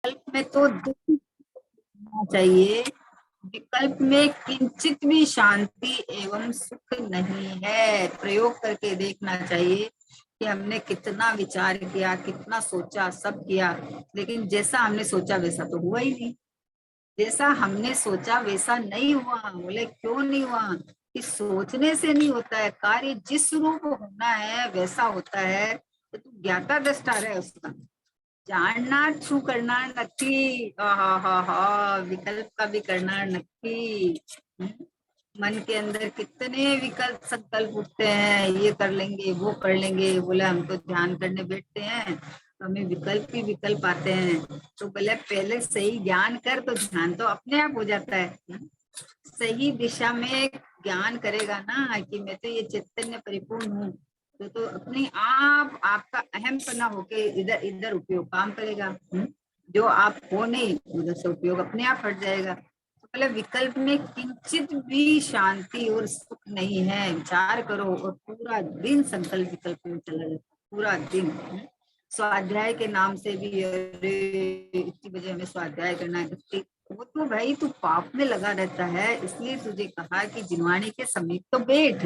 विकल्प में तो दुख होना चाहिए, विकल्प में किंचित भी शांति एवं सुख नहीं है। प्रयोग करके देखना चाहिए कि हमने कितना विचार किया, कितना सोचा, सब किया, लेकिन जैसा हमने सोचा वैसा तो हुआ ही नहीं। जैसा हमने सोचा वैसा नहीं हुआ। बोले क्यों नहीं हुआ? कि सोचने से नहीं होता है कार्य, जिस रूप होना है वैसा होता है। तो तू ज्ञाता दृष्टा है उसका, जानना छू करना नक्की। हा विकल्प का भी करना नक्की। मन के अंदर कितने विकल्प संकल्प उठते हैं, ये कर लेंगे, वो कर लेंगे। बोले हम तो ध्यान करने बैठते हैं तो हमें विकल्प ही विकल्प आते हैं। तो बोले पहले सही ज्ञान कर तो ध्यान तो अपने आप हो जाता है। सही दिशा में ज्ञान करेगा ना कि मैं तो ये चैतन्य परिपूर्ण हूँ, तो अपने आप आपका अहमपना होके इधर इधर उपयोग काम करेगा। जो आप हो नहीं उधर से उपयोग अपने आप हट जाएगा। तो पहले विकल्प में किंचित भी शांति और सुख नहीं है। विचार करो और पूरा दिन संकल्प विकल्प में चला जाता, पूरा दिन। स्वाध्याय के नाम से भी अरे इतनी बजे हमें स्वाध्याय करना है, वो तो भाई तू पाप में लगा रहता है। इसलिए तुझे कहा कि जिनवाणी के समीप तो बैठ।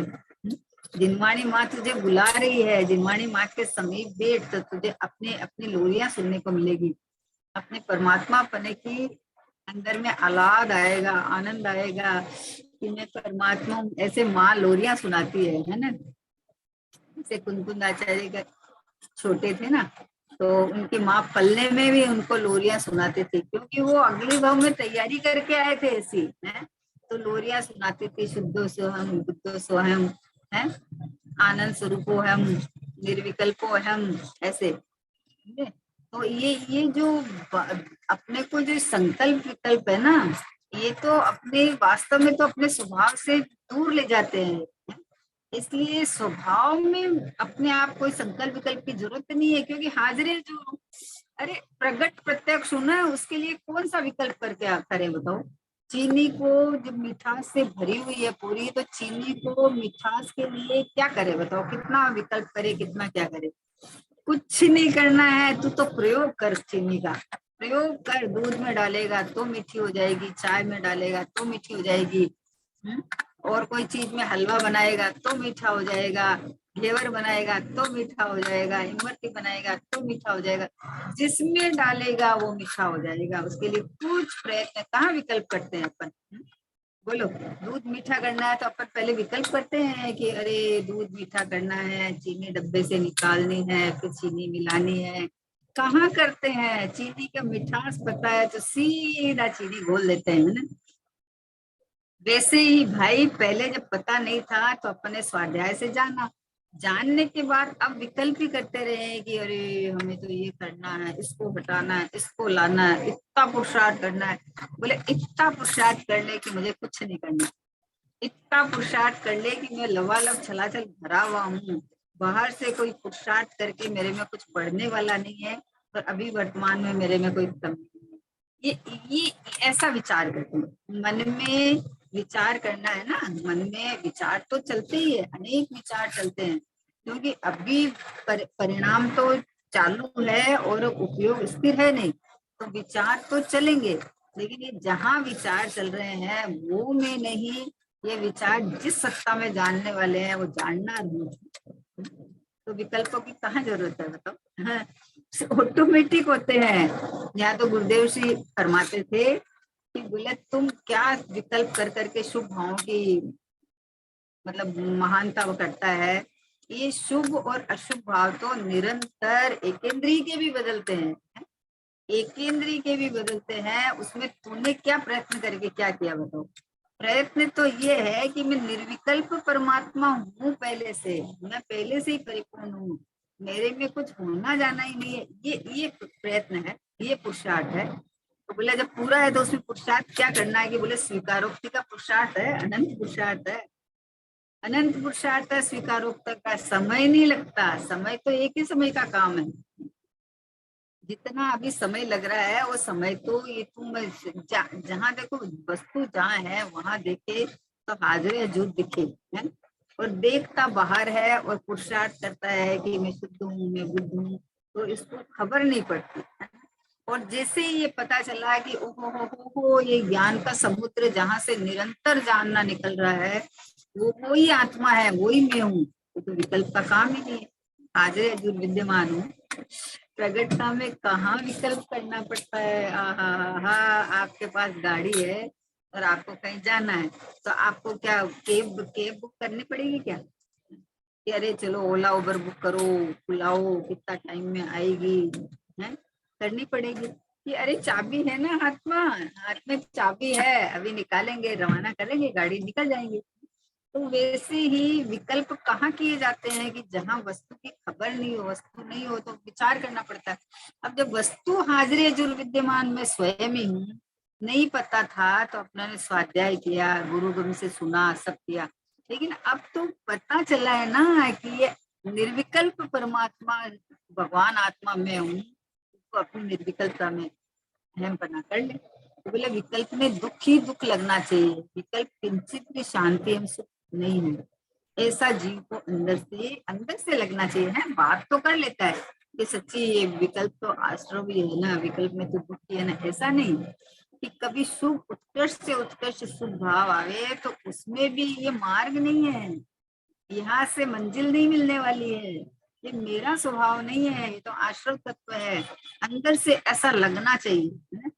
जिनवाणी माँ तुझे बुला रही है, जिनवाणी माँ के समीप बैठ तो तुझे अपने अपनी लोरियां सुनने को मिलेगी। अपने परमात्मा पने की अंदर में आह्लाद आएगा, आनंद आएगा कि मैं परमात्मा हूँ। ऐसे माँ लोरियां सुनाती है ना। जैसे कुंकुंद आचार्य का छोटे थे ना, तो उनकी माँ पलने में भी उनको लोरियां सुनाते थे, क्योंकि वो अगले भाव में तैयारी करके आए थे ऐसी है। तो लोरियां सुनाती थी, शुद्धो सोहम बुद्धो सोहम है, आनंद स्वरूपो हम, निर्विकल्पो हम, ऐसे। तो ये जो अपने को जो संकल्प विकल्प है ना, ये तो अपने वास्तव में तो अपने स्वभाव से दूर ले जाते हैं। इसलिए स्वभाव में अपने आप कोई संकल्प विकल्प की जरूरत नहीं है, क्योंकि हाजिर जो अरे प्रगट प्रत्यक्ष होना है उसके लिए कौन सा विकल्प करके करें बताओ। चीनी को जब मिठास से भरी हुई है पूरी, तो चीनी को मिठास के लिए क्या करे बताओ, कितना विकल्प करे, कितना क्या करे। कुछ नहीं करना है, तू तो प्रयोग कर। चीनी का प्रयोग कर, दूध में डालेगा तो मीठी हो जाएगी, चाय में डालेगा तो मीठी हो जाएगी। और कोई चीज में हलवा बनाएगा तो मीठा हो जाएगा, घेवर बनाएगा तो मीठा हो जाएगा, इमरती बनाएगा तो मीठा हो जाएगा। जिसमें डालेगा वो मीठा हो जाएगा। उसके लिए कुछ प्रयत्न कहाँ विकल्प करते हैं अपन। बोलो, दूध मीठा करना है तो अपन पहले विकल्प करते हैं कि अरे दूध मीठा करना है, चीनी डब्बे से निकालनी है, फिर चीनी मिलानी है। कहाँ करते हैं? चीनी का मिठास पता है तो सीधा चीनी घोल लेते हैं ना। वैसे ही भाई पहले जब पता नहीं था तो अपने स्वाध्याय से जाना, जानने के बाद अब विकल्प ही करते रहे कि अरे हमें तो ये करना है, इसको हटाना है, इसको लाना है, इतना पुरुषार्थ करना है। बोले इतना पुरुषार्थ करने की मुझे कुछ नहीं करना। इतना पुरुषार्थ कर ले कि मैं लबालब छलाछल भरा हुआ हूँ, बाहर से कोई पुरुषार्थ करके मेरे में कुछ बढ़ने वाला नहीं है, और अभी वर्तमान में मेरे में कोई कमी नहीं है। ये ऐसा विचार करते हैं। मन में विचार करना है ना, मन में विचार तो चलते ही है, अनेक विचार चलते हैं, क्योंकि अभी परिणाम तो चालू है और उपयोग स्थिर है नहीं। तो विचार तो चलेंगे, लेकिन ये जहां विचार चल रहे हैं वो में नहीं, ये विचार जिस सत्ता में जानने वाले हैं वो जानना नहीं। तो विकल्पों की कहाँ जरूरत है बताओ। हाँ, ऑटोमेटिक होते हैं। यहाँ तो गुरुदेव जी फरमाते थे कि बोले तुम क्या विकल्प कर करके शुभ भावों की मतलब महानता वो करता है। ये शुभ और अशुभ भाव तो निरंतर एकेंद्रीय के भी बदलते हैं, एकेंद्रीय के भी बदलते हैं। उसमें तूने क्या प्रयत्न करके क्या किया बताओ। प्रयत्न तो ये है कि मैं निर्विकल्प परमात्मा हूँ, पहले से मैं पहले से ही परिपूर्ण हूँ, मेरे में कुछ होना जाना ही नहीं है। ये प्रयत्न है, ये पुरुषार्थ है। तो बोले जब पूरा है तो उसमें पुरुषार्थ क्या करना है? कि बोले स्वीकारोक्ति का पुरुषार्थ है, अनंत पुरुषार्थ है, अनंत पुरुषार्थ है। स्वीकारोक्ति का समय नहीं लगता, समय तो एक ही समय का काम है। जितना अभी समय लग रहा है वो समय तो ये तुम जहाँ देखो वस्तु जहाँ है वहां देखे तो हाजिर हजूर दिखे है, और देखता बाहर है और पुरुषार्थ करता है कि मैं शुद्ध हूँ, मैं बुद्ध हूँ, तो इसको खबर नहीं पड़ती है। और जैसे ही ये पता चला कि ओहो हो, ये ज्ञान का समुद्र जहाँ से निरंतर जानना निकल रहा है, वो ही आत्मा है, वो ही मैं हूँ, तो विकल्प का काम ही नहीं है। हाजिर जो विद्यमान हूँ, प्रगटता में कहाँ विकल्प करना पड़ता है। आहा हा, आपके पास गाड़ी है और आपको कहीं जाना है, तो आपको क्या कैब कैब बुक करनी पड़ेगी क्या कि अरे चलो ओला उबर बुक करो, बुलाओ, कितना टाइम में आएगी, है करनी पड़ेगी कि अरे चाबी है ना हाथ में चाबी है, अभी निकालेंगे, रवाना करेंगे, गाड़ी निकल जाएंगे। तो वैसे ही विकल्प कहाँ किए जाते हैं कि जहाँ वस्तु की खबर नहीं हो, वस्तु नहीं हो, तो विचार करना पड़ता है। अब जब वस्तु हाजिर जुर विद्यमान में स्वयं ही हूँ, नहीं पता था तो अपने ने स्वाध्याय किया, गुरु गुरु से सुना, सब किया, लेकिन अब तो पता चला है ना कि ये निर्विकल्प परमात्मा भगवान आत्मा में हूँ, तो अपनी निर्विकल्पता में अहम बना कर ले। तो बोले विकल्प में दुख ही दुख लगना चाहिए, विकल्प किंचित भी शांति एवं सुख नहीं है, ऐसा जीव को अंदर से लगना चाहिए। है बात तो कर लेता है कि सच्ची ये विकल्प तो आश्रम भी है ना, विकल्प में तो दुख ही है ना, ऐसा नहीं कि कभी शुभ उत्कृष्ट से उत्कृष्ट शुभ भाव आवे तो उसमें भी ये मार्ग नहीं है, यहाँ से मंजिल नहीं मिलने वाली है, ये मेरा स्वभाव नहीं है, ये तो आश्रम तत्व है। अंदर से ऐसा लगना चाहिए,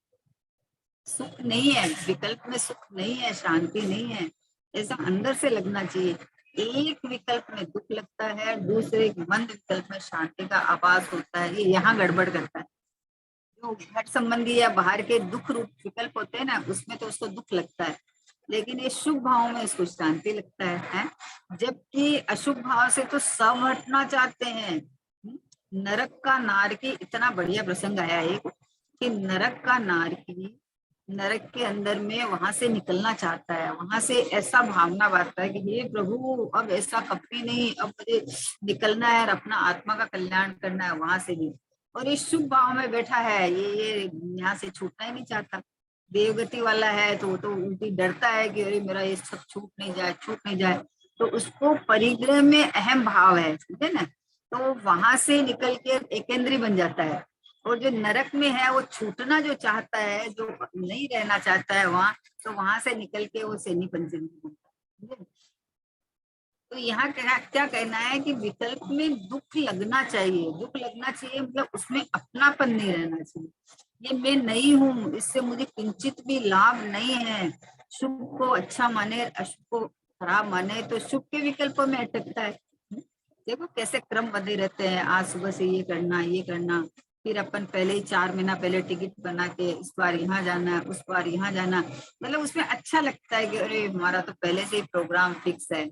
सुख नहीं है विकल्प में, सुख नहीं है, शांति नहीं है, ऐसा अंदर से लगना चाहिए। एक विकल्प में दुख लगता है, दूसरे मंद विकल्प में शांति का आभास होता है, ये यहाँ गड़बड़ करता है। जो घट संबंधी या बाहर के दुख रूप विकल्प होते हैं ना, उसमें तो उसको दुख लगता है, लेकिन ये शुभ भाव में इसको शांति लगता है? जबकि अशुभ भाव से तो सब हटना चाहते हैं। नरक का नारकी, इतना बढ़िया प्रसंग आया एक कि नरक का नारकी नरक के अंदर में वहां से निकलना चाहता है, वहां से ऐसा भावना बांधता है कि हे प्रभु अब ऐसा कभी नहीं, अब मुझे निकलना है और अपना आत्मा का कल्याण करना है वहां से भी। और ये शुभ भाव में बैठा है, ये यहाँ से छूटना ही नहीं चाहता। देवगति वाला है तो वो तो उल्टी डरता है कि अरे मेरा ये सब छूट नहीं जाए, छूट नहीं जाए, तो उसको परिग्रह में अहम भाव है, समझे ना, तो वहां से निकल के एकेंद्री बन जाता है। और जो नरक में है वो छूटना जो चाहता है, जो नहीं रहना चाहता है वहां, तो वहां से निकल के वो सैनी पंचमी बनता है। तो यहाँ क्या कहना है कि विकल्प में दुख लगना चाहिए, दुख लगना चाहिए मतलब उसमें अपनापन नहीं रहना चाहिए, ये मैं नहीं हूँ, इससे मुझे किंचित भी लाभ नहीं है। शुभ को अच्छा माने, अशुभ को खराब माने, तो शुभ के विकल्पों में अटकता है। देखो कैसे क्रम बंधे रहते हैं, आज सुबह से ये करना, ये करना, फिर अपन पहले ही 4 महीना पहले टिकट बना के इस बार यहाँ जाना, उस बार यहाँ जाना, मतलब उसमें अच्छा लगता है कि अरे हमारा तो पहले से ही प्रोग्राम फिक्स है?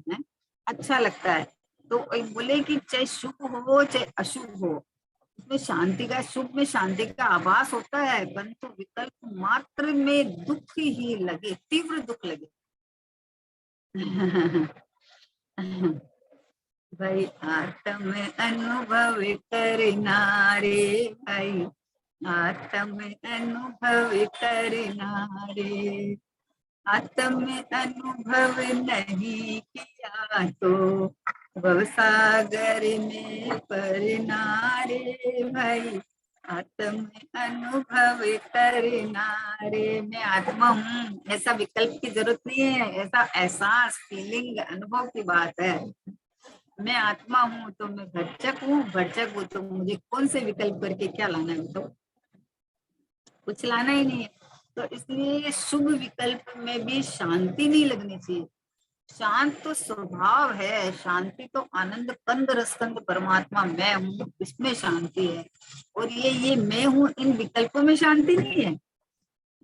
अच्छा लगता है। तो बोले कि चाहे शुभ हो चाहे अशुभ हो, उसमें शांति का, शुभ में शांति का आभास होता है, परंतु विकल्प मात्र में दुख ही लगे, तीव्र दुख लगे। भाई आत्म अनुभव करना रे, भाई आत्म अनुभव करना रे, आत्म अनुभव नहीं किया तो भवसागर में परना रे, भाई आत्म अनुभव करना रे। मैं आत्मा हूँ, ऐसा विकल्प की जरूरत नहीं है, ऐसा एहसास, फीलिंग, अनुभव की बात है। मैं आत्मा हूँ तो मैं भरचक हूँ, भरचक हूँ तो मुझे कौन से विकल्प करके क्या लाना है, तो कुछ लाना ही नहीं है। तो इसलिए शुभ विकल्प में भी शांति नहीं लगनी चाहिए। शांत तो स्वभाव है, शांति तो आनंद कंद रसकंद परमात्मा मैं हूँ, इसमें शांति है। और ये मैं हूँ इन विकल्पों में शांति नहीं है,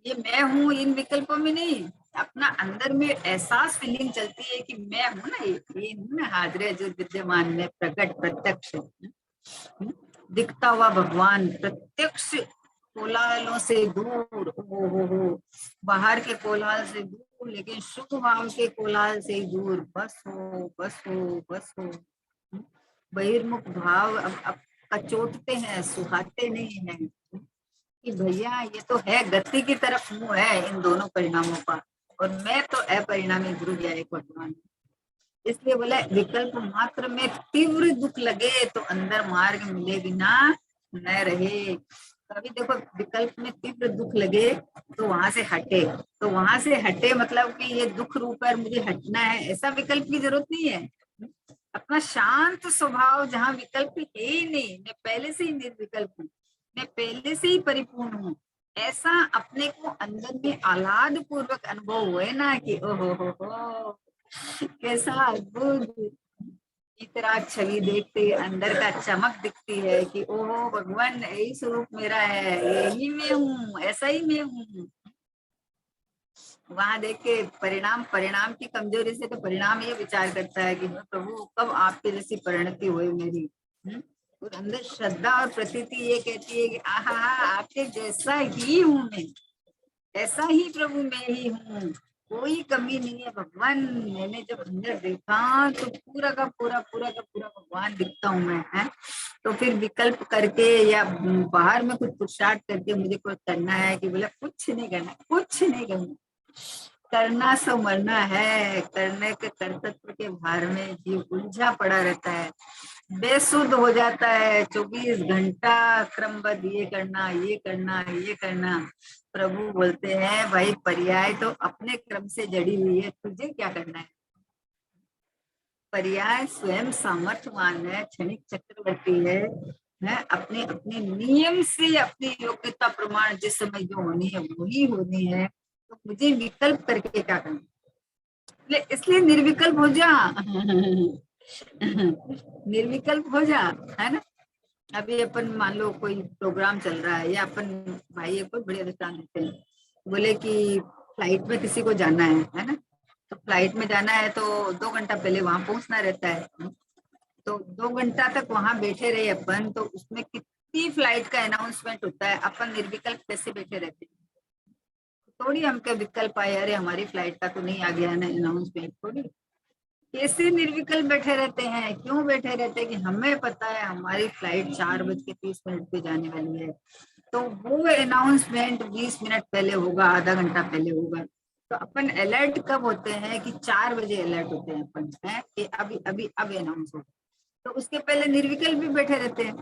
ये मैं हूँ इन विकल्पों में नहीं। अपना अंदर में एहसास, फीलिंग चलती है कि मैं हूँ ना, ये हूँ ना हाजिर जो विद्यमान में प्रकट प्रत्यक्ष दिखता हुआ भगवान, प्रत्यक्ष कोलाहलों से दूर, हो बाहर के कोलाहल से दूर, लेकिन शुभ भाव के कोलाहल से दूर, बस हो बस हो बस हो। बहिर्मुख भाव अब कचोटते हैं, सुहाते नहीं है कि भैया ये तो है गति की तरफ मुंह है इन दोनों परिणामों का, और मैं तो अपरिणामी ध्रुव या एक भगवान। इसलिए बोला विकल्प मात्र में तीव्र दुख लगे तो अंदर मार्ग मिले बिना न रहे। कभी देखो विकल्प में तीव्र दुख लगे तो वहां से हटे, तो वहां से हटे मतलब कि ये दुख रूप है मुझे हटना है, ऐसा विकल्प की जरूरत नहीं है। अपना शांत स्वभाव जहाँ विकल्प है ही नहीं, मैं पहले से ही निर्विकल्प हूँ, मैं पहले से ही परिपूर्ण हूँ, ऐसा अपने को अंदर में आह्लाद पूर्वक अनुभव हुए ना कि ओहो हो कैसा अद्भुत, इतना छवि देखते ही अंदर का चमक दिखती है कि ओहो भगवान यही स्वरूप मेरा है, यही मैं हूँ, ऐसा ही मैं हूँ। वहां देख के परिणाम, परिणाम की कमजोरी से तो परिणाम ये विचार करता है कि प्रभु कब आपके जैसी परिणति हुई मेरी। और अंदर श्रद्धा और प्रतीति ये कहती है कि आहा आपके जैसा ही हूँ मैं, ऐसा ही प्रभु मैं ही हूँ, कोई कमी नहीं है भगवान। मैंने जब अंदर देखा तो पूरा का पूरा, पूरा का पूरा भगवान दिखता हूँ मैं है। तो फिर विकल्प करके या बाहर में कुछ पुरुषार्थ करके मुझे कुछ करना है कि बोला कुछ नहीं करना, कुछ नहीं करना, करना सो मरना है, करने के कर्तव्य के भार में जीव उलझा पड़ा रहता है, बेसुध हो जाता है, 24 घंटा क्रमबद्ध ये करना ये करना ये करना। प्रभु बोलते हैं भाई पर्याय तो अपने क्रम से जड़ी हुई है, तुझे क्या करना है। पर्याय स्वयं सामर्थ्यवान है, क्षणिक चक्रवर्ती है अपने अपने नियम से अपनी योग्यता प्रमाण जिस समय जो होनी है वही होनी है, तो मुझे विकल्प करके क्या करना, इसलिए निर्विकल्प हो जा निर्विकल्प हो जा, है ना। अभी अपन मान लो कोई प्रोग्राम चल रहा है, या अपन भाई एक बहुत बढ़िया दृष्टांत देते हैं, बोले कि फ्लाइट में किसी को जाना है ना, तो फ्लाइट में जाना है तो 2 घंटा पहले वहां पहुंचना रहता है, तो 2 घंटा तक वहां बैठे रहे अपन, तो उसमें कितनी फ्लाइट का अनाउंसमेंट होता है, अपन निर्विकल्प कैसे बैठे रहते हैं, थोड़ी हमके विकल्प आए अरे हमारी फ्लाइट का तो नहीं आ गया ना अनाउंसमेंट, थोड़ी कैसे निर्विकल्प बैठे रहते हैं, क्यों बैठे रहते हैं कि हमें पता है हमारी फ्लाइट 4:30 पे जाने वाली है, तो वो अनाउंसमेंट 20 मिनट पहले होगा, आधा घंटा पहले होगा, तो अपन अलर्ट कब होते हैं कि 4 बजे अलर्ट होते हैं अपन है कि अभी अभी अब अनाउंस होगा, तो उसके पहले निर्विकल्प भी बैठे रहते हैं,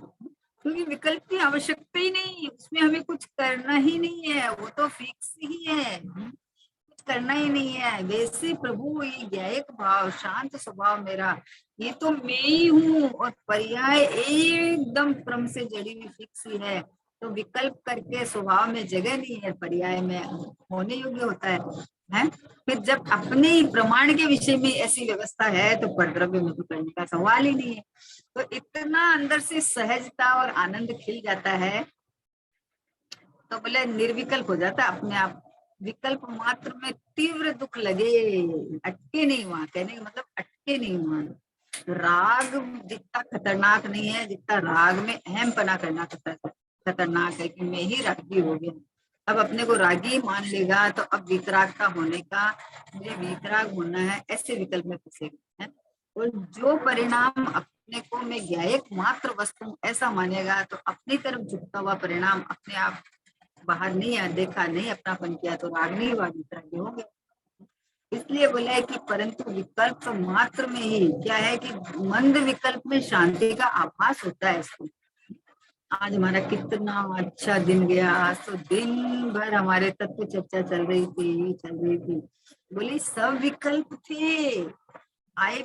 क्योंकि विकल्प की आवश्यकता ही नहीं, उसमें हमें कुछ करना ही नहीं है, वो तो फिक्स ही है, कुछ करना ही नहीं है। वैसे प्रभु ये न्यायिक भाव, शांत स्वभाव मेरा, ये तो मैं ही हूँ, और पर्याय एकदम क्रम से जड़ी हुई फिक्स ही है, तो विकल्प करके स्वभाव में जगह नहीं है, पर्याय में होने योग्य होता है? फिर जब अपने ही प्रमाण के विषय में ऐसी व्यवस्था है तो परद्रव्य में तो करने का सवाल ही नहीं है, तो इतना अंदर से सहजता और आनंद खिल जाता है, तो बोले निर्विकल्प हो जाता अपने आप। विकल्प मात्र में तीव्र दुख लगे, अटके नहीं वहां, कहने का मतलब अटके नहीं वहां। राग जितना खतरनाक नहीं है जितना राग में अहम पना करना खतरनाक है कि मैं ही रागी हो गया, अब अपने को रागी मान लेगा तो अब वितरागता होने का, मुझे वितराग होना है, ऐसे विकल्प में फंसेगा है। और जो परिणाम अपने को मैं ज्ञायक मात्र वस्तु ऐसा मानेगा, तो अपनी तरफ झुकता हुआ परिणाम अपने आप बाहर नहीं आ देखा, नहीं अपनापन किया, तो राग नहीं हुआ, वितरागी हो गया। इसलिए बोला है कि परंतु विकल्प तो मात्र में ही क्या है कि मंद विकल्प में शांति का आभास होता है इसको। आज हमारा कितना अच्छा दिन गया, आज तो दिन भर हमारे तत्व चर्चा चल रही थी, चल रही थी, बोली सब विकल्प थे, आए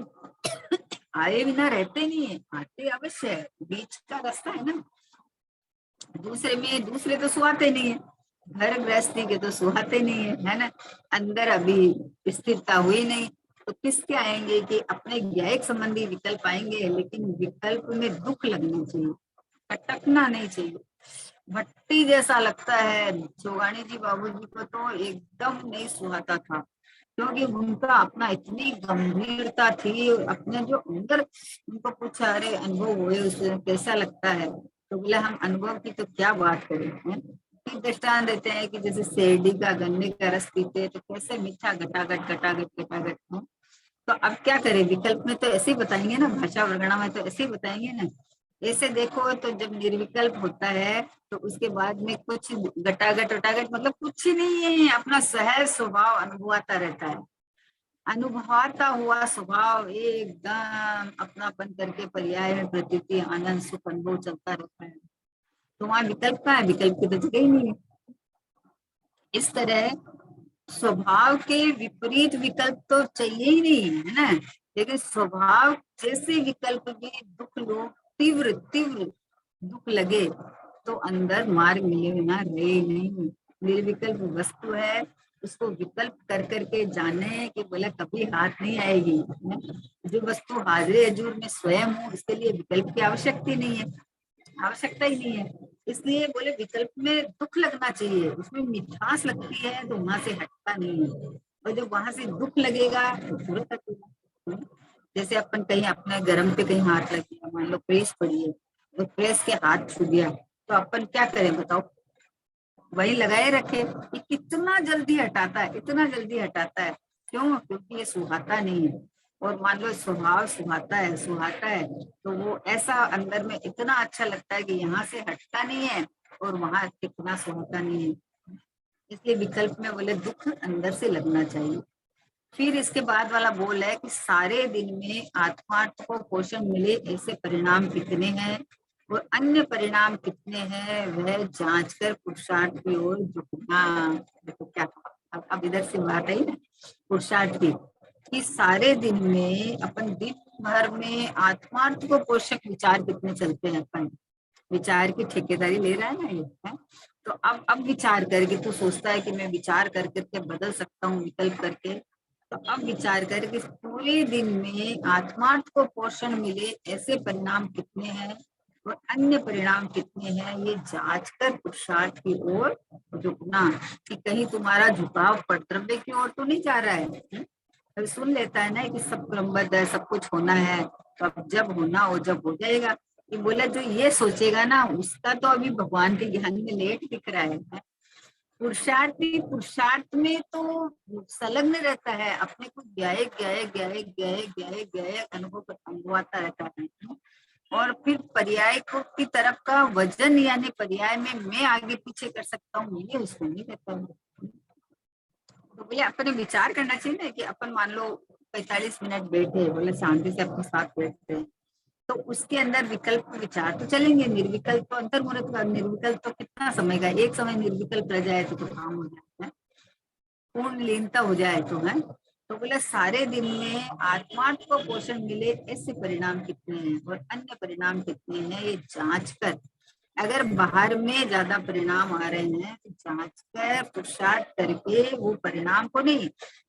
आए बिना रहते नहीं है, आते अवश्य है, बीच का रास्ता है ना। दूसरे में दूसरे तो सुहाते नहीं है, घर गृहस्थी के तो सुहाते नहीं है ना, अंदर अभी स्थिरता हुई नहीं, तो किसके आएंगे कि अपने ज्ञायक संबंधी विकल्प आएंगे, लेकिन विकल्प में दुख लगना चाहिए, अटकना नहीं चाहिए। भट्टी जैसा लगता है, जोगानी जी बाबूजी को तो एकदम नहीं सुहाता था, क्योंकि उनका अपना इतनी गंभीरता थी, और अपने जो अंदर उनको पूछा अरे अनुभव हुए उससे कैसा लगता है, तो बोले हम अनुभव की तो क्या बात करें हैं? दृष्टांत देते हैं कि जैसे शेरडी का गन्ने का रस पीते हैं तो कैसे मीठा घटाघट घटाघट घटाघट है। तो अब क्या करें, विकल्प में तो ऐसे ही बताएंगे ना, भाषा वर्णना में तो ऐसे ही बताएंगे ना। ऐसे देखो तो जब निर्विकल्प होता है तो उसके बाद में कुछ घटाघट वटाघट मतलब कुछ ही नहीं है, अपना सहज स्वभाव अनुभवाता रहता है, अनुभवाता हुआ स्वभाव एकदम अपनापन करके पर्याय में प्रतीति आनंद सुख अनुभव चलता रहता है। तो वहां विकल्प कहाँ है? विकल्प की तो जगह ही नहीं है। इस तरह स्वभाव के विपरीत विकल्प तो चाहिए ही नहीं है ना, लेकिन स्वभाव जैसे विकल्प भी दुख लो, तीव्र तीव्र दुख लगे तो अंदर मार्ग मिले बिना रहे नहीं। निर्विकल्प वस्तु है, उसको विकल्प कर करके जाने कि बोला कभी हाथ नहीं आएगी। जो वस्तु हाजिर हजूर में स्वयं हो, उसके लिए विकल्प की आवश्यकता नहीं है, आवश्यकता ही नहीं है। इसलिए बोले विकल्प में दुख लगना चाहिए, उसमें मिठास लगती है तो वहां से हटता नहीं है, और जब वहां से दुख लगेगा तो तुरंत हटेगा। जैसे अपन कहीं अपने गर्म पे कहीं हाथ लग गया, मान लो प्रेस पड़ी है, तो प्रेस के हाथ छू गया, तो अपन क्या करें बताओ? वही लगाए रखे। ये कितना जल्दी हटाता है, इतना जल्दी हटाता है। क्यों? क्योंकि ये सुहाता नहीं है। और मान लो स्वभाव सुहाता है, सुहाता है, तो वो ऐसा अंदर में इतना अच्छा लगता है कि यहाँ से हटता नहीं है और वहां कितना सुहाता नहीं है। इसलिए विकल्प में बोले दुख अंदर से लगना चाहिए। फिर इसके बाद वाला बोल है कि सारे दिन में आत्मार्थ को पोषण मिले ऐसे परिणाम कितने हैं और अन्य परिणाम कितने हैं, वह जांच कर पुरुषार्थ की ओर झुकना। देखो क्या, अब इधर से बात आई ना पुरुषार्थ की, कि सारे दिन में अपन दिन भर में आत्मार्थ को पोषक विचार कितने चलते हैं। अपन विचार की ठेकेदारी ले रहा है ना ये है? तो अब विचार करके तू सोचता है कि मैं विचार कर करके बदल सकता हूँ विकल्प करके, तो अब विचार कर कि पूरे दिन में आत्मार्थ को पोषण मिले ऐसे परिणाम कितने हैं और अन्य परिणाम कितने हैं, ये जांच कर पुरुषार्थ की ओर झुकना। कि कहीं तुम्हारा झुकाव कर्तव्य की ओर तो नहीं जा रहा है। अभी सुन लेता है ना कि सब क्रमबद्ध है, सब कुछ होना है, तो अब जब होना हो जब हो जाएगा। ये बोला जो ये सोचेगा ना उसका तो अभी भगवान के ज्ञान में लेट दिख रहा है। पुरुषार्थी पुरुषार्थ में तो संलग्न रहता है, अपने को गए गए गए गए गए गए अनुभवाता रहता है। और फिर पर्याय को की तरफ का वजन, यानी पर्याय में मैं आगे पीछे कर सकता हूँ, ये उसको नहीं रहता है। तो बोले अपने विचार करना चाहिए ना कि अपन मान लो 45 मिनट बैठे, बोले शांति से अपने साथ बैठते हैं, तो उसके अंदर विकल्प विचार तो चलेंगे। निर्विकल्प तो अंतर्मुहूर्त का, निर्विकल्प तो कितना समय का, एक समय निर्विकल्प रह जाए तो काम हो जाता है, पूर्ण लीनता हो जाए तो है। तो बोले सारे दिन में आत्मार्थ को पोषण मिले ऐसे परिणाम कितने हैं और अन्य परिणाम कितने हैं, ये जांच कर, अगर बाहर में ज्यादा परिणाम आ रहे हैं तो जांच कर पुरुषार्थ करके वो परिणाम को नहीं,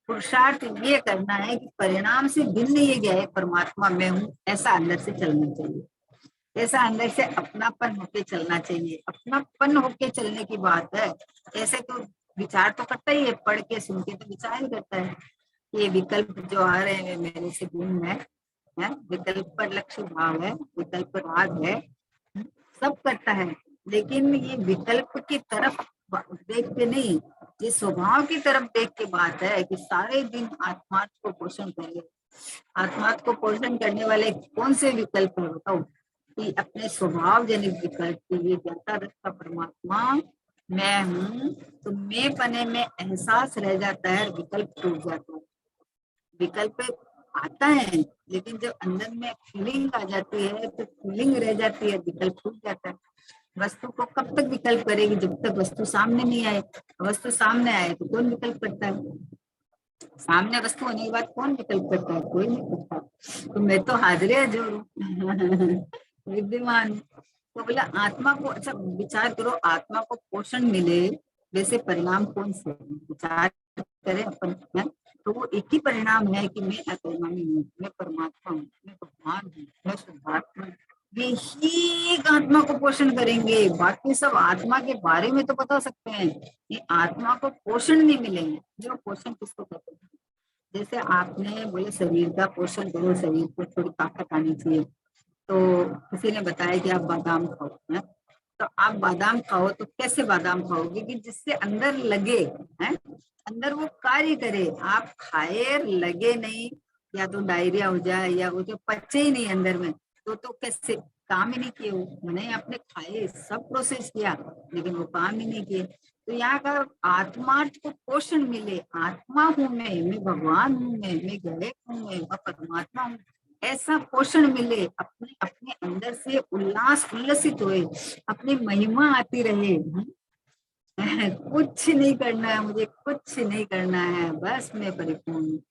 पुरुषार्थ ये करना है कि परिणाम से भिन्न ये क्या है, परमात्मा में हूँ, ऐसा अंदर से चलना चाहिए। ऐसा अंदर से अपनापन होके चलना चाहिए। अपनापन होके चलने की बात है। ऐसे तो विचार तो करता ही है, पढ़ के सुन के तो विचार ही करता है। ये विकल्प जो आ रहे हैं मेरे से भिन्न है, विकल्प पर लक्ष्य भाव है, विकल्प पर राग है, सब करता है। लेकिन ये विकल्प की तरफ देख के नहीं, ये स्वभाव की तरफ देख के बात है कि सारे दिन आत्मा को पोषण करे। आत्मा को पोषण करने वाले कौन से विकल्प है बताओ? कि अपने स्वभाव जनित विकल्प के लिए ज्ञाता रखता परमात्मा मैं हूँ, तो मैं पने में एहसास रह जाता है, विकल्प टूट जाता है। विकल्प आता है लेकिन जब अंदर में फीलिंग आ जाती है तो फीलिंग रह जाती है, विकल्प टूट जाता है। वस्तु को कब तक विकल्प करेगी? जब तक वस्तु सामने नहीं आए। वस्तु सामने आए तो कौन विकल्प करता है? सामने वस्तु होने के बाद कौन विकल्प करता है? कोई नहीं करता। तो मैं तो हाजिर हजूर हूँ विद्यमान। तो बोला आत्मा को, अच्छा विचार करो, आत्मा को पोषण मिले वैसे परिणाम कौन से विचार करें अपन है? तो वो एक ही परिणाम है कि मैं अकर्मणी हूँ, मैं परमात्मा हूँ, मैं भगवान हूँ, मैं शुद्धात्मा। ये ही एक आत्मा को पोषण करेंगे, बाकी सब आत्मा के बारे में तो बता सकते हैं, ये आत्मा को पोषण नहीं मिलेंगे। जो पोषण किसको कहते हैं? जैसे आपने बोले शरीर का पोषण करो, शरीर को थोड़ी ताकत आनी चाहिए, तो किसी ने बताया कि आप बादाम खाओ है? तो आप बादाम खाओ तो कैसे बादाम खाओगे कि जिससे अंदर लगे है, अंदर वो कार्य करे। आप खाए लगे नहीं, या तो डायरिया हो जाए या वो जो पचे ही नहीं अंदर में, तो कैसे काम ही नहीं किए वो। मैंने आपने खाए सब प्रोसेस किया लेकिन वो काम ही नहीं किए। तो यहाँ का आत्मा को पोषण मिले, आत्मा हूँ मैं भगवान हूँ, मैं गायक हूँ, मैं परमात्मा हूँ, ऐसा पोषण मिले, अपने अपने अंदर से उल्लसित हुए, अपनी महिमा आती रहे। कुछ नहीं करना है मुझे, कुछ नहीं करना है, बस मैं परिपूर्ण हूँ।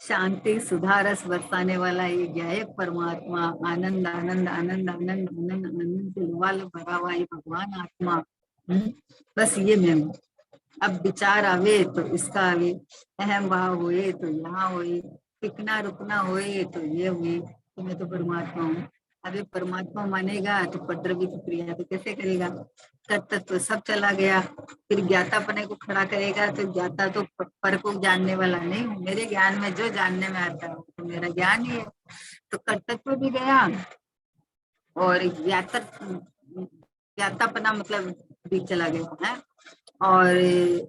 शांति सुधा रस बरसाने वाला ये क्या है? परमात्मा। आनंद आनंद आनंद आनंद आनंद आनंद से लबालब भरा हुआ ये भगवान आत्मा। बस ये मैं हूँ। अब विचार आवे तो इसका आवे, अहम भाव हुए तो यहाँ हुए, टिकना रुकना हुए तो ये हुए, तो मैं तो परमात्मा हूँ। अबे परमात्मा मानेगा तो पद्रवी की क्रिया तो कैसे करेगा? कर्तव्य तो सब चला गया, फिर ज्ञाता पने को खड़ा करेगा तो ज्ञाता तो पर को जानने वाला नहीं हूँ। मेरे ज्ञान में जो जानने में आता है तो मेरा ज्ञान ही है। तो कर्तव्य भी गया और ज्ञातापना मतलब भी चला गया है। और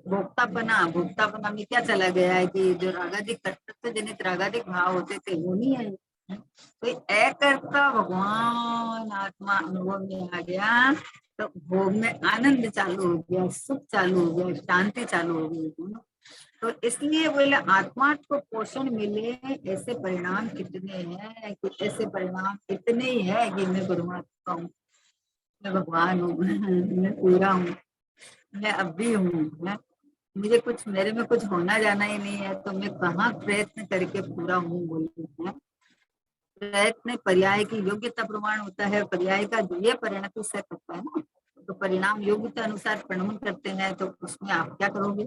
भोक्तापना, भोक्तापना में क्या चला गया है कि जो रागाधिक कर्तव्य जनित रागाधिक भाव होते थे वो नहीं है। तो अकर्ता भगवान आत्मा अनुभव में आ गया, तो भोग में आनंद चालू हो गया, सुख चालू हो गया, शांति चालू हो गई। तो इसलिए बोले आत्मा को पोषण मिले, ऐसे परिणाम कितने हैं कि ऐसे परिणाम इतने ही है कि मैं परमात्मा हूँ, मैं भगवान हूँ, मैं पूरा हूँ, मैं अब भी हूँ। मुझे कुछ, मेरे में कुछ होना जाना ही नहीं है, तो मैं कहाँ प्रयत्न करके पूरा हूँ बोलते हैं। प्रयत्न पर्याय की योग्यता प्रमाण होता है, पर्याय का जो ये परिणति से करता है ना, तो परिणाम योग्यता अनुसार परिणमन करते हैं, तो उसमें आप क्या करोगे?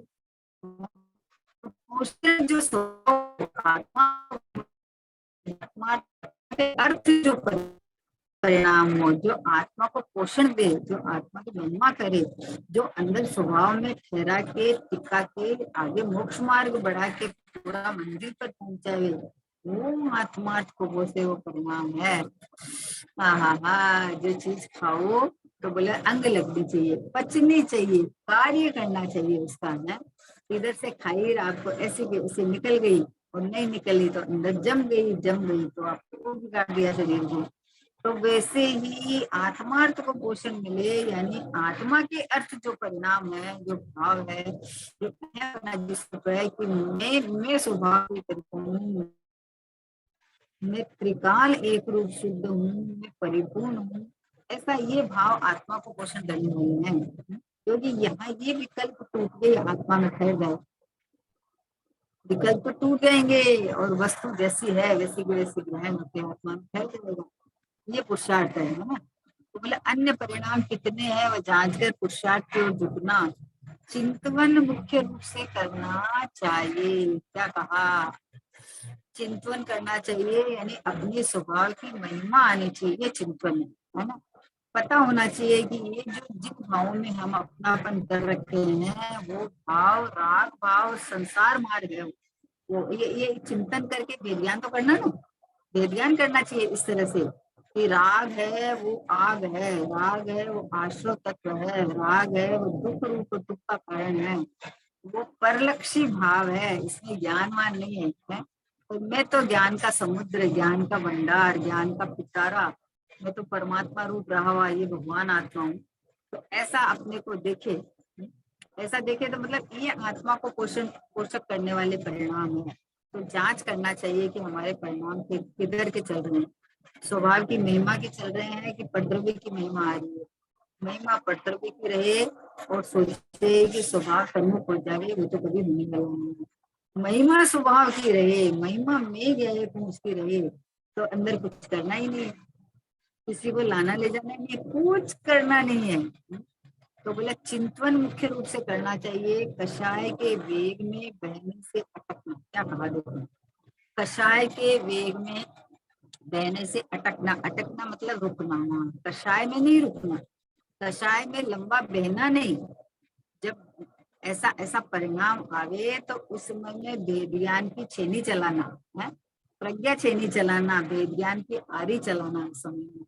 पोषण जो आत्मा के अर्थ जो परिणाम हो, जो आत्मा को पोषण दे, जो आत्मा की महिमा करे, जो अंदर स्वभाव में ठहरा के टिका के आगे मोक्ष मार्ग बढ़ा के पूरा मंदिर पर पहुंचावे, वो आत्मा को बोसे वो परिणाम है। हाँ, जो चीज खाओ तो बोले अंग लगनी चाहिए, पचनी चाहिए, कार्य करना चाहिए उसका है। इधर से खाई रात को ऐसे की ऐसे निकल गई और नहीं निकली तो अंदर जम गई तो आपको बिगाड़ दिया शरीर को। तो वैसे ही आत्मार्थ को पोषण मिले, यानी आत्मा के अर्थ जो परिणाम है, जो भाव है, जो है कि मैं स्वभाव की परिपूर्ण हूँ, मैं त्रिकाल एक रूप शुद्ध हूँ, मैं परिपूर्ण हूँ, ऐसा ये भाव आत्मा को पोषण करने वाले हैं। क्योंकि यहाँ ये विकल्प टूट गए, आत्मा में ठहर जाए, विकल्प टूट जाएंगे और वस्तु जैसी है वैसी की वैसी ग्रहण होते आत्मा में ठहर जाएगा। ये पुरुषार्थ है ना। तो बोले अन्य परिणाम कितने हैं वह जांच कर पुरुषार्थ की ओर झुकना, चिंतवन मुख्य रूप से करना चाहिए। क्या कहा? चिंतवन करना चाहिए, यानी अपने स्वभाव की महिमा आनी चाहिए, चिंतवन है ना। पता होना चाहिए कि ये जो जिन भावों में हम अपनापन कर रखे हैं वो भाव राग भाव संसार मार्ग है। वो ये चिंतन करके वेद्यान तो करना ना, वेद्यान करना चाहिए इस तरह से कि राग है वो आग है, राग है वो आश्रव तत्व है, राग है वो दुख रूप दुख का कारण है, वो परलक्षी भाव है, इसमें ज्ञानवान नहीं है। तो मैं तो ज्ञान का समुद्र, ज्ञान का भंडार, ज्ञान का पिटारा, मैं तो परमात्मा रूप रहा हुआ ये भगवान आत्मा हूँ। तो ऐसा अपने को देखे, ऐसा देखे तो मतलब ये आत्मा को पोषक करने वाले परिणाम है। तो जांच करना चाहिए कि हमारे परिणाम किधर के चल रहे हैं, स्वभाव की महिमा के चल रहे हैं कि पटद्रव्य की महिमा आ रही है। महिमा पटद्रव्य की रहे और सोचे कि स्वभाव सम्मुख हो जाए, वो तो कभी होने वाला नहीं है। महिमा स्वभाव की रहे, महिमा में गए उसकी रहे, तो अंदर कुछ करना ही नहीं है, किसी को लाना ले जाना नहीं है, कुछ करना नहीं है। तो बोला चिंतवन मुख्य रूप से करना चाहिए, कषाय के वेग में बहने से अटकना। क्या कहा देखो, कषाय के वेग में बहने से अटकना, अटकना मतलब रुकना, कषाय में नहीं रुकना, कषाय में लंबा बहना नहीं। जब ऐसा ऐसा परिणाम आवे तो उस समय में वेद ज्ञान की छेनी चलाना है, प्रज्ञा छेनी चलाना, वेद ज्ञान की आरी चलाना उस समय में।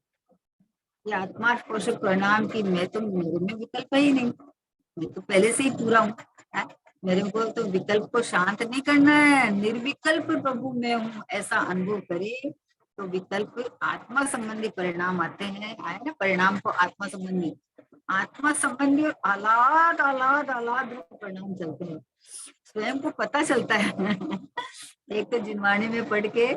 ये आत्मा पोषक परिणाम की मैं तो, मेरे में विकल्प ही नहीं, मैं तो पहले से ही पूरा हूँ। मेरे को तो विकल्प को शांत नहीं करना है, निर्विकल्प प्रभु मैं हूँ ऐसा अनुभव करे तो विकल्प आत्मा संबंधी परिणाम आते हैं। आए ना परिणाम को आत्मा संबंधी और आलाद आलाद आलाद रूप परिणाम चलते हैं। स्वयं को पता चलता है। एक तो जिनवाणी में पढ़ के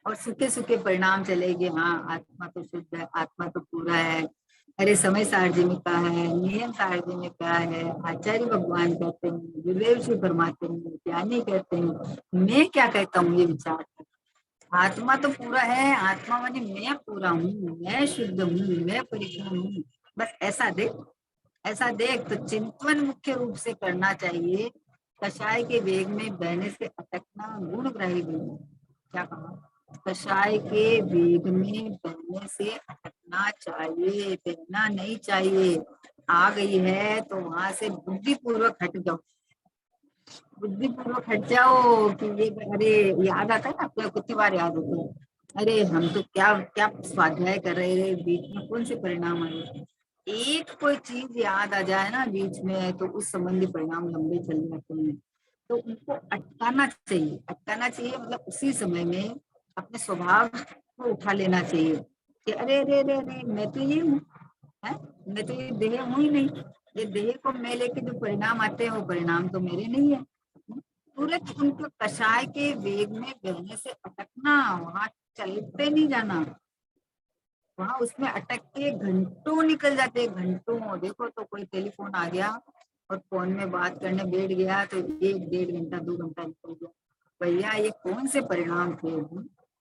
और सूखे सूखे परिणाम चलेगी, हाँ आत्मा तो शुद्ध है, आत्मा तो पूरा है, अरे समय सारजी में कहा है, नियम सारजी में कहा है, आचार्य भगवान कहते हैं, गुरुदेव श्री परमात्मा ज्ञानी कहते हैं, मैं क्या कहता हूँ ये विचार। आत्मा तो पूरा है, आत्मा माने मैं पूरा हूँ, मैं शुद्ध हूँ, मैं परिपूर्ण हूँ, बस ऐसा देख, ऐसा देख। तो चिंतन मुख्य रूप से करना चाहिए। कषाय के वेग में बहने से अटकना गुणग्राही बनो। क्या कहा? कषाय के वेग में बहने से अटकना चाहिए, बहना नहीं चाहिए। आ गई है तो वहां से बुद्धिपूर्वक हट जाओ, बुद्धिपूर्वक हट जाओ। कि ये अरे याद आता है ना, आपको कितनी बार याद होता है, अरे हम तो क्या क्या स्वाध्याय कर रहे थे, बीच में कौन से परिणाम आए। एक कोई चीज याद आ जाए ना बीच में, तो उस संबंधी परिणाम लंबे चल जाते हैं। तो उनको अटकाना चाहिए, अटकाना चाहिए मतलब उसी समय में अपने स्वभाव को उठा लेना चाहिए कि अरे अरे अरे अरे मैं तो ये हूँ, है, मैं तो ये देह हूँ ही नहीं, ये देह को मैं लेके जो परिणाम आते हैं वो परिणाम तो मेरे नहीं है। तुरंत उनको कषाय के वेग में बहने से अटकना, वहां चलते नहीं जाना, वहां उसमें अटक के घंटों निकल जाते, घंटों। देखो तो कोई टेलीफोन आ गया और फोन में बात करने बैठ गया तो 1 1.5 घंटा 2 घंटा निकल गया। भैया ये कौन से परिणाम थे?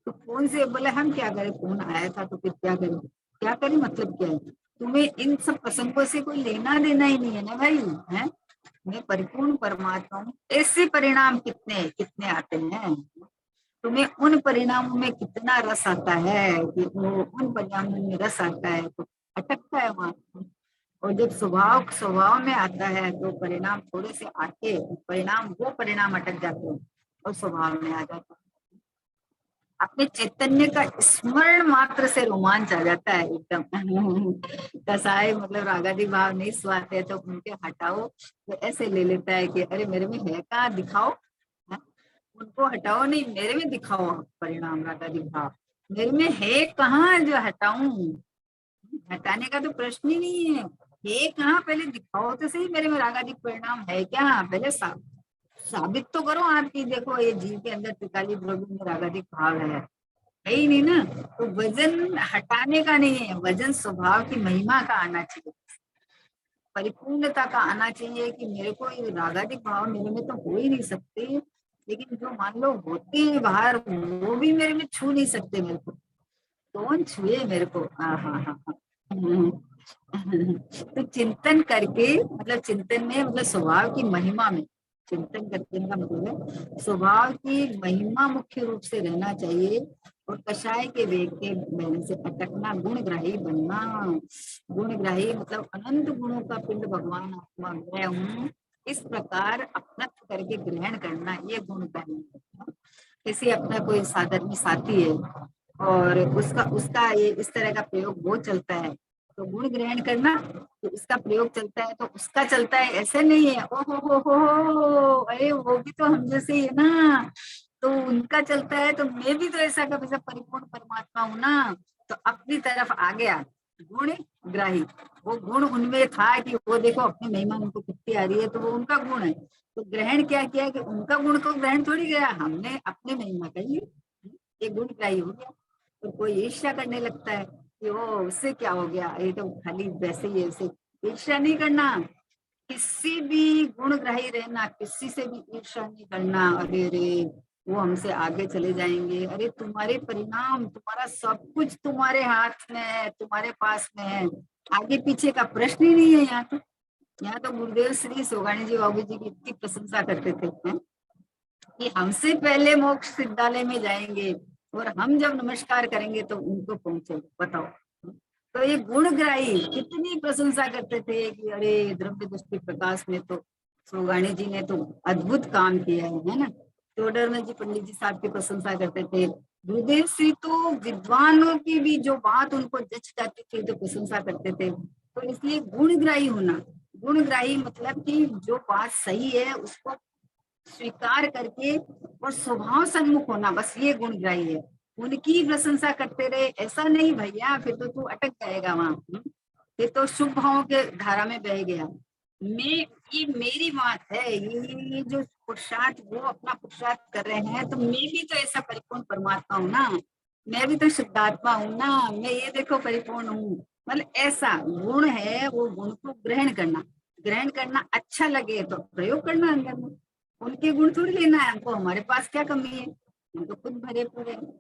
तो फोन से बोले हम क्या करें, फोन आया था तो फिर क्या करें, क्या करें मतलब क्या है? तुम्हें इन सब प्रसंगों से कोई लेना देना ही नहीं है ना भाई, है। मैं परिपूर्ण परमात्मा हूँ, ऐसे परिणाम कितने कितने आते हैं। तुम्हें उन परिणामों में कितना रस आता है कि वो उन परिणामों में रस आता है तो अटकता है वहां। और जब स्वभाव स्वभाव में आता है तो परिणाम थोड़े से आके परिणाम वो परिणाम अटक जाते हैं और स्वभाव में आ जाता है। अपने चैतन्य का स्मरण मात्र से रोमांच आ जाता है एकदम। कसाय मतलब रागादि भाव नहीं स्वाते तो उनके हटाओ तो ऐसे ले लेता है कि अरे मेरे में है कहाँ, दिखाओ। है? उनको हटाओ नहीं, मेरे में दिखाओ परिणाम रागादि भाव, मेरे में है कहाँ जो हटाऊं। हटाने का तो प्रश्न ही नहीं है, ये कहाँ पहले दिखाओ तो सही, मेरे में रागादि परिणाम है क्या, पहले साबित तो करो आपकी, देखो ये जीव के अंदर 43 द्रव्य में रागादिक भाव है ही नहीं ना। तो वजन हटाने का नहीं है, वजन स्वभाव की महिमा का आना चाहिए, परिपूर्णता का आना चाहिए कि मेरे को ये रागादिक भाव मेरे में तो हो ही नहीं सकते, लेकिन जो मान लो होते हैं बाहर वो भी मेरे में छू नहीं सकते, मेरे को कौन छुए मेरे को। हाँ हाँ हाँ हाँ। तो चिंतन करके मतलब चिंतन में मतलब स्वभाव की महिमा में चिंतन करने का मतलब है स्वभाव की महिमा मुख्य रूप से रहना चाहिए। और कषाय के वेग के बहने से अटकना, गुणग्राही बनना। गुणग्राही मतलब अनंत गुणों का पिंड भगवान आत्मा मैं हूँ, इस प्रकार अपना करके ग्रहण करना, ये गुणग्राही है। किसी अपना कोई साधर्मी साथी है और उसका उसका ये इस तरह का प्रयोग वो चलता है तो गुण ग्रहण करना, तो उसका प्रयोग चलता है तो उसका चलता है, ऐसे नहीं है ओ हो, अरे वो भी तो हम जैसे ही है ना, तो उनका चलता है तो मैं भी तो ऐसा का वैसा परिपूर्ण परमात्मा हूँ ना, तो अपनी तरफ आ गया गुण ग्राही। वो गुण उनमें था कि वो देखो अपनी महिमा उनको कितनी आ रही है, तो वो उनका गुण है, तो ग्रहण क्या किया कि उनका गुण को ग्रहण थोड़ी गया, हमने अपनी महिमा कर ली, ये गुण ग्राही हो गया। तो कोई ईर्ष्या करने लगता है कि वो उससे क्या हो गया, ये तो खाली वैसे ही ऐसे, ईर्ष्या नहीं करना, किसी भी गुणग्राही रहना, किसी से भी ईर्ष्या नहीं करना। अरे रे वो हमसे आगे चले जाएंगे, अरे तुम्हारे परिणाम तुम्हारा सब कुछ तुम्हारे हाथ में है, तुम्हारे पास में है, आगे पीछे का प्रश्न ही नहीं है। यहाँ तो गुरुदेव श्री सोगानी जी बाबू जी की इतनी प्रशंसा करते थे कि हमसे पहले मोक्ष सिद्धालय में जाएंगे और हम जब नमस्कार करेंगे तो उनको पहुंचे, बताओ। तो ये गुणग्राही कितनी प्रशंसा करते थे कि अरे द्रव्य दृष्टि प्रकाश में तो सोगानी जी ने तो अद्भुत काम किया है ना। टोडरमल जी पंडित जी साहब की प्रशंसा करते थे। गुरुदेव श्री तो विद्वानों की भी जो बात उनको जच जाती थी तो प्रशंसा करते थे। तो इसलिए गुणग्राही होना, गुणग्राही मतलब कि जो बात सही है उसको स्वीकार करके और स्वभाव सन्मुख होना, बस ये गुणग्राही है। उनकी प्रशंसा करते रहे ऐसा नहीं भैया, फिर तो तू अटक जाएगा वहां, फिर तो शुभ भावों के धारा में बह गया। मैं ये मेरी बात है, ये जो पुरुषार्थ, वो अपना पुरुषार्थ कर रहे हैं, तो मैं भी तो ऐसा परिपूर्ण परमात्मा हूँ ना, मैं भी तो शुद्धात्मा हूँ ना, मैं ये देखो परिपूर्ण हूँ। मतलब ऐसा गुण है, वो गुण को ग्रहण करना अच्छा लगे तो प्रयोग करना अंदर में। उनके गुण थोड़ी लेना है हमको, हमारे पास क्या कमी है, हम तो खुद भरे पूरे हैं।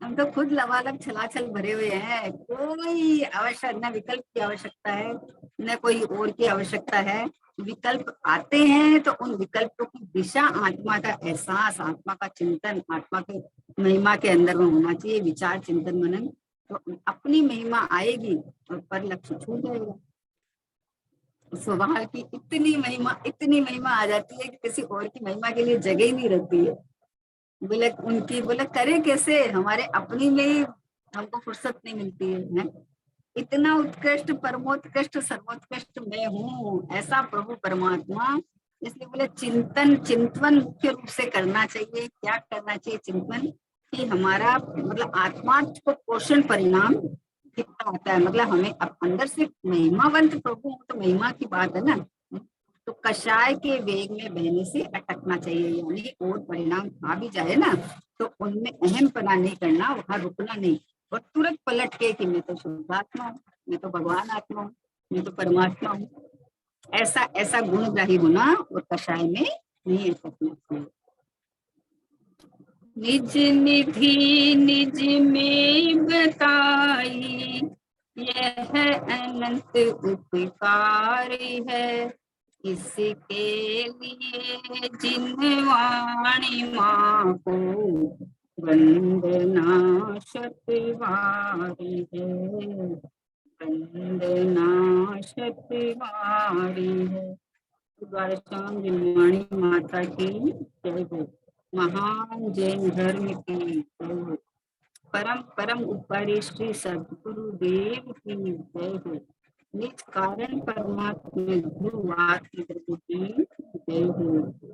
हम तो खुद लबालब छलाछल भरे हुए हैं, कोई आवश्यक न विकल्प की आवश्यकता है, न कोई और की आवश्यकता है। विकल्प आते हैं तो उन विकल्पों की दिशा, आत्मा का एहसास, आत्मा का चिंतन, आत्मा के महिमा के अंदर में होना चाहिए, विचार चिंतन मनन, तो अपनी महिमा आएगी और पर लक्ष्य छूट जाएगा। स्वभाव की इतनी महिमा आ जाती है कि किसी और की महिमा के लिए जगह ही नहीं रहती है। बोले उनकी, बोले करे कैसे, हमारे अपनी में ही हमको फुर्सत नहीं मिलती है। इतना उत्कृष्ट परमोत्कृष्ट सर्वोत्कृष्ट मैं हूँ, ऐसा प्रभु परमात्मा। इसलिए बोले चिंतन मुख्य रूप से करना चाहिए। क्या करना चाहिए चिंतन, कि हमारा मतलब आत्मा को पोषण परिणाम कितना होता है, मतलब हमें अब अंदर से महिमावंत प्रभु, तो महिमा की बात है ना, तो कषाय के वेग में बहने से अटकना चाहिए, यानी और परिणाम आ भी जाए ना तो उनमें अहम पना नहीं करना, वहां रुकना नहीं, और तुरंत पलट के कि मैं तो शुद्धात्मा हूँ, मैं तो भगवान आत्मा हूँ, मैं तो परमात्मा हूँ। ऐसा ऐसा गुणग्राही होना और कषाय में नहीं अटकना चाहिए। निज निधि निज में बताई, यह अनंत उपकार है, इसके लिए जिन वाणी माँ को वंदना शतवारी है, वंदना शतवारी है। द्वारकाम वाणी माता की जय हो, महान जैन धर्म की जय हो, परम परम उपकारी श्री सदगुरु देव की जय हो, निज कारण परमात्मा गुरु आत्म की जय हो।